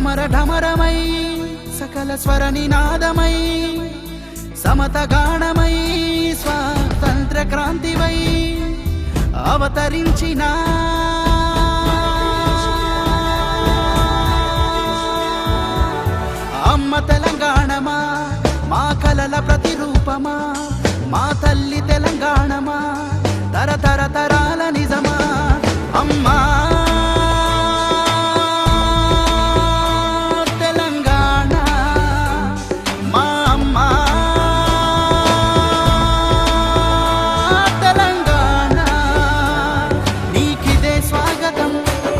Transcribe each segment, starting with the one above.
సమర ఢమరమై సకల స్వర నినాదమై సమతగాణమై స్వాతంత్ర క్రాంతివై అవతరించిన అమ్మ తెలంగాణమా, మా కలల ప్రతిరూపమా, మా తల్లి తెలంగాణమా, తరతర తరాల నిజమా అమ్మా తెలంగాణ, మా అమ్మ తెలంగాణ. నీకిదే స్వాగతం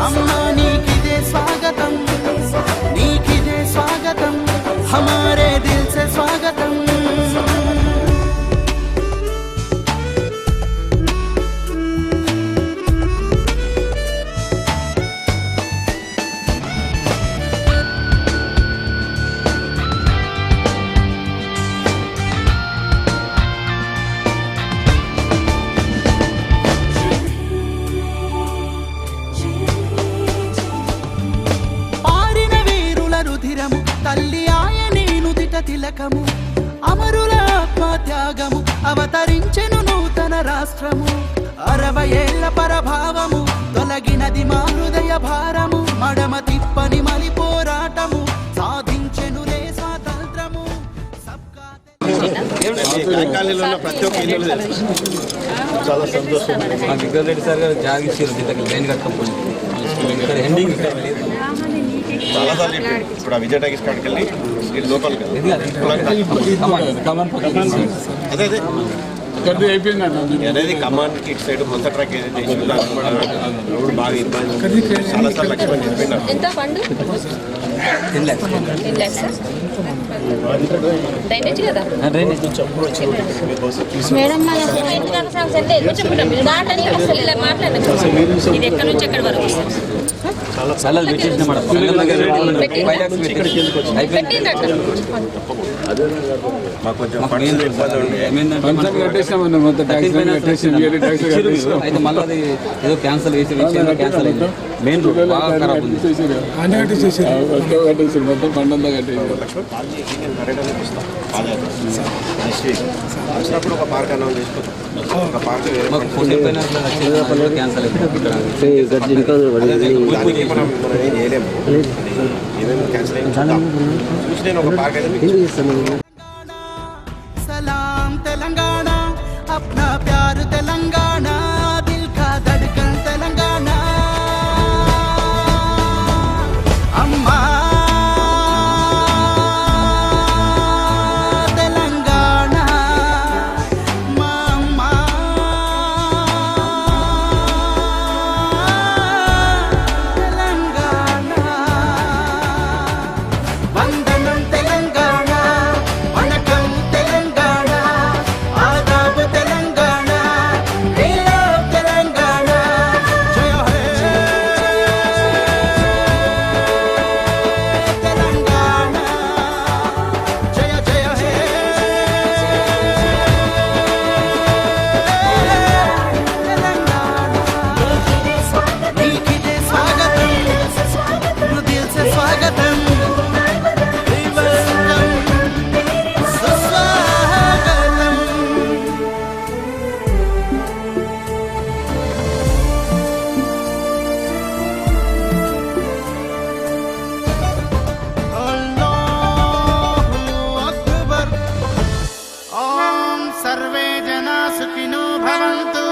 అమ్మా, నీకిదే స్వాగతం, నీకిదే స్వాగతం, హమారే దిల్ సే స్వాగతం. తల్లి ఆయనే నుదిట తిలకము, అమరుల ఆత్మత్యాగము, అవతరించెను నూతన రాష్ట్రము. 60 ఏళ్ల పరభావము, తొలగినది మా హృదయ భారము, మడమ తిప్పని మలి పోరాటము, సాధించెనులే స్వాతంత్రము. చాలా సంతోషం. విక్రమరెడ్డి సార్ గారు జాగిచ్చారు, లైన్ కట్టకపోయింది ఎండింగ్ చాలాసార్లు ఇప్పుడు ఆ విజయ టాకీస్ కాడికి వెళ్ళి లోకల్ అదే అదే అనేది కమాండ్కి ఇటు సైడ్ కొత్త ట్రాక్ ఏదైతే రోడ్ బాగా ఇబ్బంది చాలాసార్లు లక్ష్మణ్ చెప్పినారు. మాకు కొంచెం అయితే మళ్ళీ ఏదో క్యాన్సల్ చేసి క్యాన్సల్ అయింది. మెయిన్ రోడ్ బాగా ఖరాబ్ ఉంది. వచ్చినప్పుడు ఒక పార్క్ అనౌన్స్ చేసుకుంటాం. ఒక పార్క్ క్యాన్సల్ అయింది. మనం ఏం చేయలేము, ఏమేమి క్యాన్సల్ అయింది చూసి నేను ఒక పార్క్ అయితే सलाम तेलंगाना, अपना प्यार तेलंगाना, दिल का धड़कन तेलंगाना. अम्मा तेलंगाना, మా అమ్మ తెలంగాణ. వందనం తెలంగాణ, వనకం తెలంగాణ, ఆదాబ్ తెలంగాణ, నీలవ్ తెలంగాణ. జయ హే తెలంగాణ, జయ జయ హే తెలంగాణ. నీకిదే స్వాగతం, దిల్ సే స్వాగతం, సుస్వాగతం. అల్లాహు అక్బర్. ఓం సర్వే జనా సుఖినో భవంతు.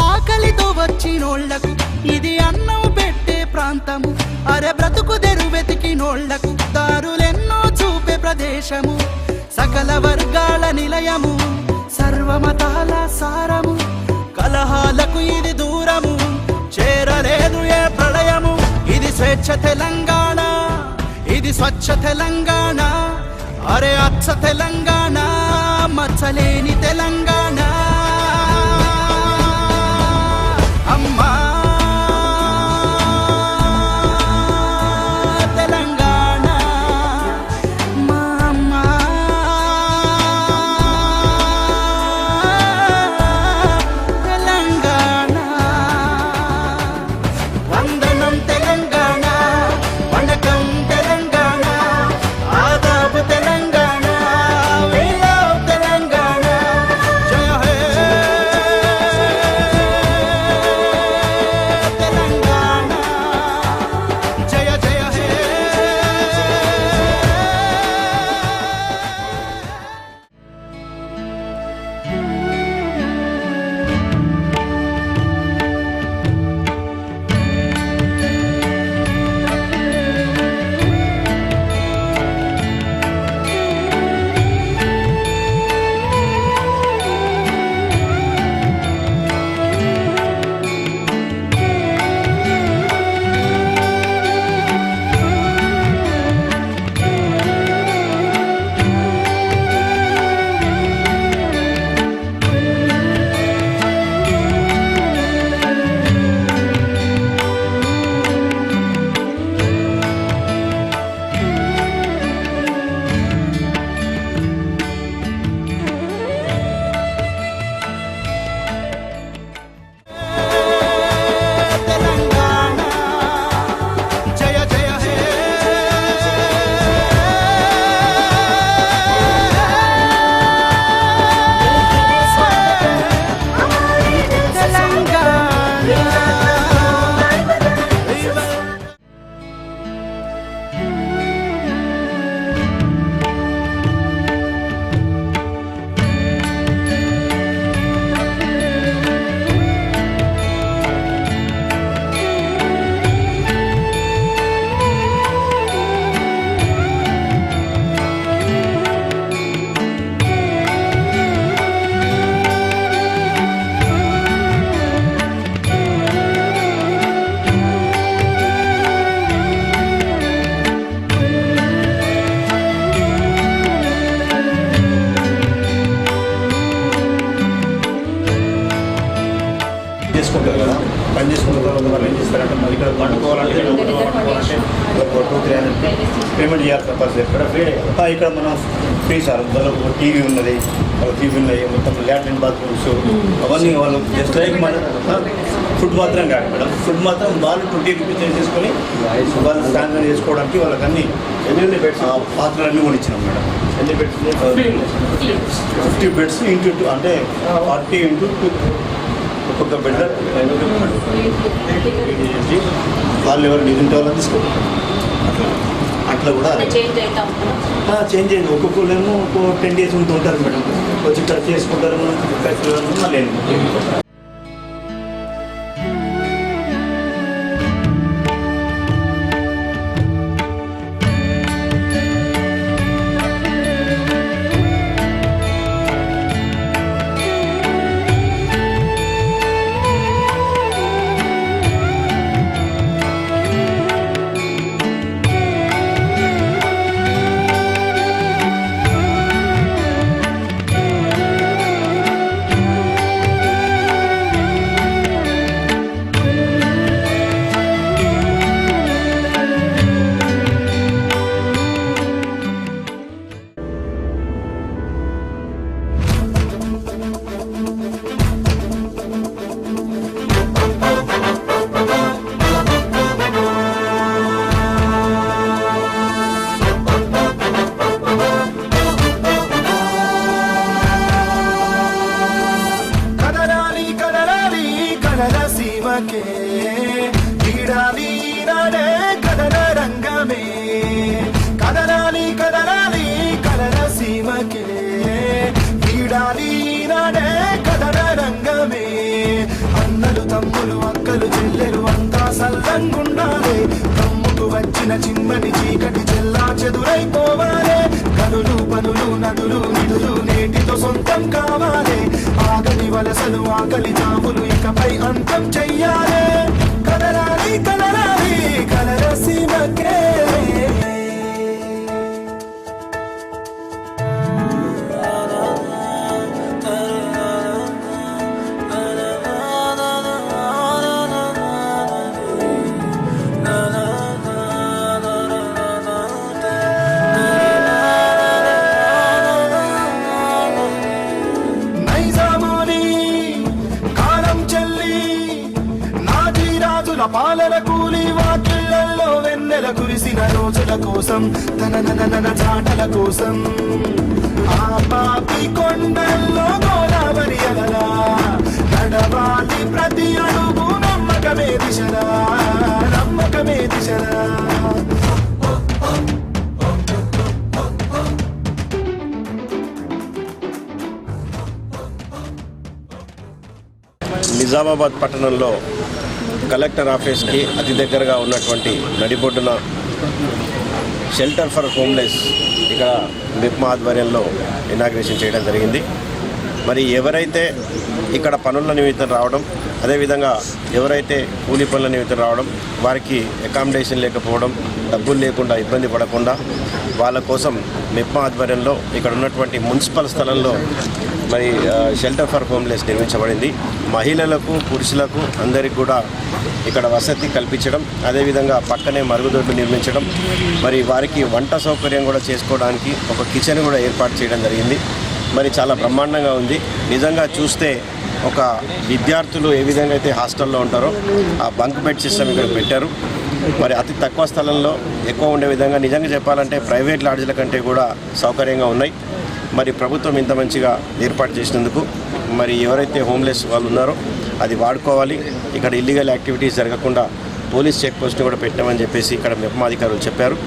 ఆకలితో వచ్చినోళ్లకు ఇది అన్నం పెట్టే ప్రాంతము, అరే బ్రతుకు తెరు వెతికినోళ్లకు దారులెన్నో చూపే ప్రదేశము, సకల వర్గాల నిలయము, సర్వమతాల సారము, కలహాలకు ఇది దూరము, చేరలేదు ఏ ప్రళయము. ఇది స్వేచ్ఛ తెలంగాణ, ఇది స్వచ్ఛ తెలంగాణ, అరే అచ్చ తెలంగాణ. ఇక్కడ పండుకోవాలంటే ఒక 200-300 పేమెంట్ చేయాలి తప్పదు. ఇక్కడ మనం ఫ్రీ సార్. వాళ్ళకు టీవీ ఉన్నది, వాళ్ళకి టీవీ ఉన్నాయి, మొత్తం ల్యాట్రిన్ బాత్రూమ్స్ అవన్నీ వాళ్ళు జస్ట్ లైక్ మన ఫుడ్ మాత్రం కాదు మేడం. ఫుడ్ మాత్రం వాళ్ళు 20 రూపీస్ చేసుకొని వాళ్ళు శానిటైజ్ చేసుకోవడానికి వాళ్ళకి అన్ని ఎన్ని బెడ్స్ పాత్రలన్నీ కూడా ఇచ్చినాం మేడం. ఎన్ని బెడ్స్? 50 బెడ్స్ ఇంటూ 2 అంటే 40 ఇంటూ 2 ఒక్కొక్క బెడ్ వాళ్ళు ఎవరు నిజంటే వాళ్ళని తీసుకోవాలి. అట్లా కూడా చేంజ్ అయింది. ఒక్కొక్కరేమో 10 days ఉంటూ ఉంటారు మేడం. వచ్చి ఇక్కడ చేసుకుంటారు, మళ్ళీ కదలాలి నాడే కదల రంగమే, కదలాలి కదలాలి కదల సీమకే, ఈడాలి నాడే కదల రంగమే. అన్నలు తమ్ములు అక్కలు చెల్లెలు అంతా సల్లంగుండాలి, తమ్ముకు వచ్చిన చిమ్మని చీకటి చెల్లా చెదురైపోవాలి. కనులు పనులు నదులు నిధులు నేటితో సొంతం కావాలి, ఆగని వలసలు ఆకలి జాములు ఇకపై అంతం చెయ్యాలి. కదలాలి కదలాలి కదల సీమకే. పాలన కూలి వాకిళ్లలో వెన్నెల కురిసిన రోజుల కోసం, తన చాటల కోసం, ఆ పాపి కొండల్లో గోదావరి అలలా నడవాలి ప్రతి అడుగు నమ్మకమే దిశలా, నమ్మకమే దిశలా. నిజామాబాద్ పట్టణంలో కలెక్టర్ ఆఫీస్కి అతి దగ్గరగా ఉన్నటువంటి నడిబొడ్డున షెల్టర్ ఫర్ హోమ్లెస్ ఇక్కడ మిప్మా ఆధ్వర్యంలో ఇనాగ్రేషన్ చేయడం జరిగింది. మరి ఎవరైతే ఇక్కడ పనుల నిమిత్తం రావడం, అదేవిధంగా ఎవరైతే కూలీ పనుల నిమిత్తం రావడం, వారికి అకామిడేషన్ లేకపోవడం, డబ్బులు లేకుండా ఇబ్బంది పడకుండా వాళ్ళ కోసం మిప్మా ఆధ్వర్యంలో ఇక్కడ ఉన్నటువంటి మున్సిపల్ స్థలంలో మరి షెల్టర్ ఫర్ హోమ్లెస్ నిర్మించబడింది. మహిళలకు పురుషులకు అందరికీ కూడా ఇక్కడ వసతి కల్పించడం, అదేవిధంగా పక్కనే మరుగుదొడ్లు నిర్మించడం, మరి వారికి వంట సౌకర్యం కూడా చేసుకోవడానికి ఒక కిచెన్ కూడా ఏర్పాటు చేయడం జరిగింది. మరి చాలా బ్రహ్మాండంగా ఉంది. నిజంగా చూస్తే ఒక విద్యార్థులు ఏ విధంగా అయితే హాస్టల్లో ఉంటారో ఆ బంక్ బెడ్ సిస్టమ్ ఇక్కడ పెట్టారు. మరి అతి తక్కువ స్థలంలో ఎక్కువ ఉండే విధంగా నిజంగా చెప్పాలంటే ప్రైవేట్ లాడ్జ్ల కంటే కూడా సౌకర్యంగా ఉన్నాయి. మరి ప్రభుత్వం ఇంత మంచిగా ఏర్పాటు చేసినందుకు మరి ఎవరైతే హోమ్లెస్ వాళ్ళు ఉన్నారో అది వాడుకోవాలి. ఇక్కడ ఇల్లీగల్ యాక్టివిటీస్ జరగకుండా పోలీస్ చెక్ పోస్ట్ని కూడా పెట్టామని చెప్పేసి ఇక్కడ మిప్మా అధికారులు చెప్పారు.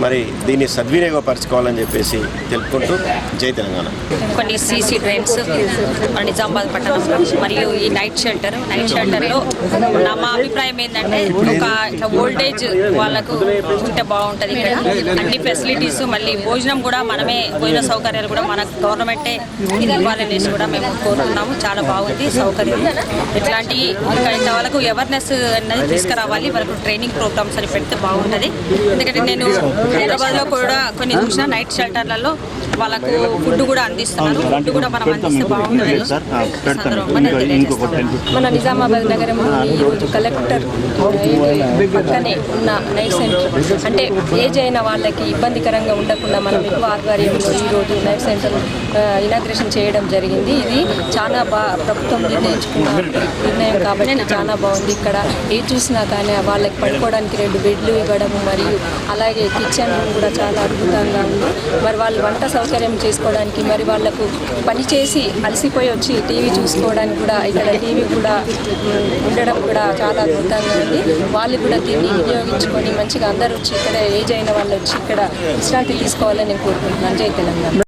మరి దీన్ని సద్వినియోగపరచుకోవాలని చెప్పేసి తెలుపుకుంటూ జై తెలంగాణ. కొన్ని సీసీ డ్రైన్స్ నిజామాబాద్ పట్టణంలో మరియు ఈ నైట్ షెల్టర్లో మా అభిప్రాయం ఏంటంటే ఒక ఓల్డేజ్ వాళ్ళకు ఉంటే బాగుంటుంది. ఇక్కడ అన్ని ఫెసిలిటీస్, మళ్ళీ భోజనం కూడా మనమే, భోజన సౌకర్యాలు కూడా మన గవర్నమెంటే ఇవ్వాలనేసి కూడా మేము కోరుతున్నాము. చాలా బాగుంది సౌకర్యం. ఇట్లాంటి ఇంకా వాళ్ళకు అవేర్నెస్ అనేది తీసుకురావాలి, వాళ్ళకు ట్రైనింగ్ ప్రోగ్రామ్స్ అని పెడితే బాగుంటుంది. ఎందుకంటే నేను హైదరాబాద్లో కూడా కొన్ని చూసిన నైట్ షెల్టర్లలో వాళ్ళకు ఫుడ్ కూడా అందిస్తున్నారు. ఫుడ్ కూడా మనం అందిస్తే బాగుంటుంది. మన నిజామాబాద్ నగరంలో ఈరోజు కలెక్టర్ పక్కనే ఉన్న నైట్ సెంటర్ అంటే ఏజ్ అయిన వాళ్ళకి ఇబ్బందికరంగా ఉండకుండా మనం ఎక్కువ ఆధ్వర్యంలో ఈరోజు నైట్ సెంటర్ ఇనాగ్రేషన్ చేయడం జరిగింది. ఇది చాలా ప్రభుత్వం నిర్ణయించుకున్న నిర్ణయం కాబట్టి చాలా బాగుంది. ఇక్కడ ఏ చూసినా కానీ వాళ్ళకి పడుకోవడానికి 2 బెడ్లు ఇవ్వడం మరియు అలాగే కిచెన్ కూడా చాలా అద్భుతంగా ఉంది. మరి వాళ్ళు వంట సౌకర్యం చేసుకోవడానికి మరి వాళ్ళకు పని చేసి అలసిపోయి వచ్చి టీవీ చూసుకోవడానికి కూడా ఇక్కడ టీవీ కూడా ఉండడం కూడా చాలా అద్భుతంగా ఉంది. వాళ్ళు కూడా దీన్ని వినియోగించుకొని మంచిగా అందరూ వచ్చి ఇక్కడ ఏజ్ అయిన వాళ్ళు వచ్చి ఇక్కడ విశ్రాంతి తీసుకోవాలని నేను కోరుకుంటున్నాను. జై తెలంగాణ.